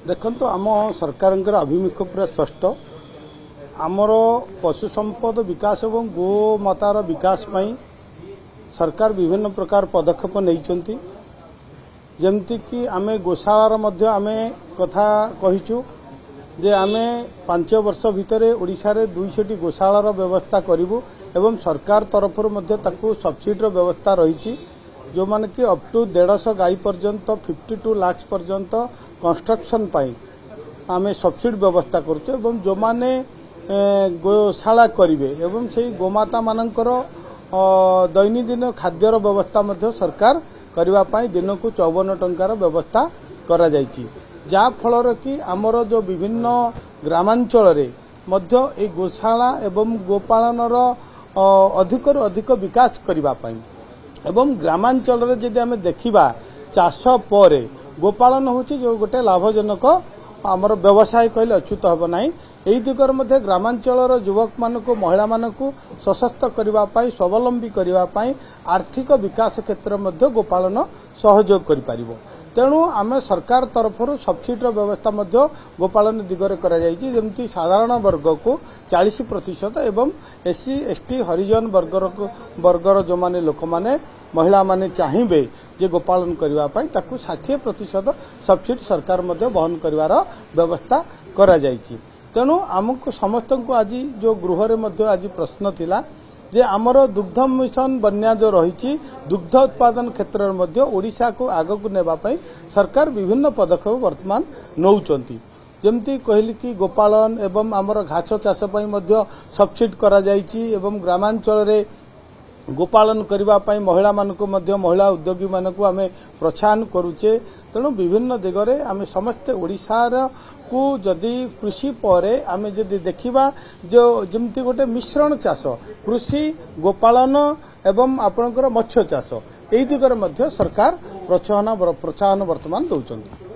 देखो आम सरकार अभिमुख्य पूरा स्पष्ट आमर पशु संपद विकास और गोमातार विकास में सरकार विभिन्न प्रकार पदक्षेप नहीं जमती कि आमे गोशालार मध्य आमे कथा कहिचु जे आमे 5 वर्ष भितर ओडिशा रे 200 गोशालार व्यवस्था करिवु एवं सरकार तरफ ताकू सब्सिडी व्यवस्था रही जो माने कि अप टू 150 गाई पर्यंत 52 लाख पर्यंत कंस्ट्रक्शन पाई आमे सब्सिडी व्यवस्था करछु एवं जो माने गोशाला करिवे एवं से गोमाता मानकर दैनिक खाद्यर व्यवस्था मध्य सरकार करबा पाई दिन को 54 टंकार व्यवस्था करा जायछि जा फलर कि आमर जो विभिन्न ग्रामांचल रे मध्य ए गोशाला एवं गोपालनर अधिक अधिक विकास करबा पाई एवं ग्रामांचल रे जदि आमे देखिबा चाष पर गोपालन होछि जो गोटे लाभजनक आमर व्यवसाय कहले अच्युत हब नाही एही दिगर मध्य ग्रामांचल युवक मानक महिला मानक सशक्त करबा पाई स्वावलंबी करबा पाई आर्थिक विकास क्षेत्र मध्य गोपालन सहयोग करि पारिबो तेणु आमे सरकार तरफ सब्सिडी व्यवस्था मध्य गोपालन दिगरे करा जायछि जेमति साधारण वर्ग को 40% एवं एससी एसटी हरिजन वर्गर जो माने लोक माने महिला माने चाहिए जे गोपालन करबा पाई ताकू 60% सब्सिडी सरकार मध्य वहन करिवार व्यवस्था करा जायछि तेणु आमको समस्त को आज जो गृह रे मध्य आज प्रश्न थिला जे आमर दुग्ध मिशन बन्या जो रही दुग्ध उत्पादन क्षेत्र में मध्य ओडिशा को आग को नेबा पाई सरकार विभिन्न पदक्षेप वर्तमान नौचंती जेमती कहली कि गोपालन एवं आमर घास चाष पई मध्य सब्सिडी करा जायछि एवं ग्रामांचल रे गोपालन करबा पाई महिला मानकु मध्य महिला उद्योगी मानकु आमे प्रोत्साहन करूचे तेणु विभिन्न दिगरे आमे समस्त ओडिशार को जदि कृषि पर आमे जदि देखिबा जो जेमती गोटे मिश्रण चाष कृषि गोपालन एवं आपनकर मत्स्य चाष एई दिगरे मध्य सरकार प्रोत्साहन वर्तमान दउचंती।